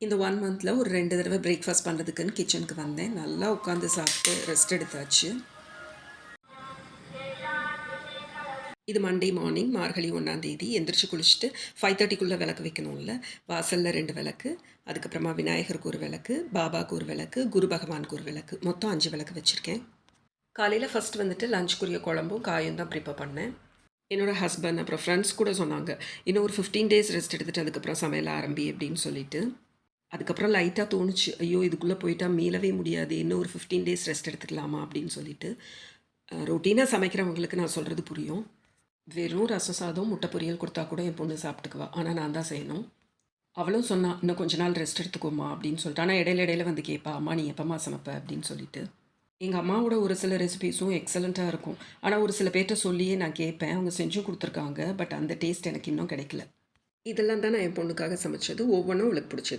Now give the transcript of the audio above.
இந்த 1 மந்த்தில் ஒரு 2 தடவை பிரேக்ஃபாஸ்ட் பண்ணுறதுக்குன்னு கிச்சனுக்கு வந்தேன். நல்லா உட்காந்து சாப்பிட்டு ரெஸ்ட் எடுத்தாச்சு. இது மண்டே மார்னிங், மார்கழி 1ஆம் தேதி. எந்திரிச்சு குளிச்சுட்டு 5:30க்குள்ளே விளக்கு வைக்கணும்ல. வாசலில் 2 விளக்கு, அதுக்கப்புறமா விநாயகருக்கு ஒரு விளக்கு, பாபாவுக்கு ஒரு விளக்கு, குரு பகவானுக்கு ஒரு விளக்கு, மொத்தம் 5 விளக்கு வச்சுருக்கேன். காலையில் ஃபஸ்ட் வந்துட்டு லஞ்சுக்குரிய குழம்பும் காயும் தான் ப்ரிப்பேர் பண்ணேன். என்னோடய ஹஸ்பண்ட் அப்புறம் ஃப்ரெண்ட்ஸ் கூட சொன்னாங்க, இன்னும் ஒரு 15 டேஸ் ரெஸ்ட் எடுத்துகிட்டு அதுக்கப்புறம் சமையல் ஆரம்பி அப்படின்னு சொல்லிட்டு. அதுக்கப்புறம் லைட்டாக தோணுச்சு, ஐயோ இதுக்குள்ளே போயிட்டா மீளவே முடியாது, இன்னும் ஒரு 15 டேஸ் ரெஸ்ட் எடுத்துக்கலாமா அப்படின்னு சொல்லிட்டு. ரொட்டீனாக சமைக்கிறவங்களுக்கு நான் சொல்கிறது புரியும். வெறும் ரசம் சாதம் முட்டை பொரியல் கொடுத்தா கூட என் பொண்ணு சாப்பிட்டுக்குவா. ஆனால் நான் தான் செய்யணும். அவளும் சொன்னா, இன்னும் கொஞ்ச நாள் ரெஸ்ட் எடுத்துக்கோமா அப்படின்னு சொல்லிட்டு. ஆனால் இடையில இடையில வந்து கேட்பா, அம்மா நீ எப்போம்மா சமைப்ப அப்படின்னு சொல்லிட்டு. எங்கள் அம்மாவோட ஒரு சில ரெசிபீஸும் எக்ஸலண்ட்டாக இருக்கும். ஆனால் ஒரு சில பேர்கிட்ட சொல்லியே நான் கேட்பேன், அவங்க செஞ்சும் கொடுத்துருக்காங்க. பட் அந்த டேஸ்ட் எனக்கு இன்னும் கிடைக்கல. இதெல்லாம் தான் நான் என் பொண்ணுக்காக சமைச்சது. ஒவ்வொன்றும் அவளுக்கு பிடிச்சது.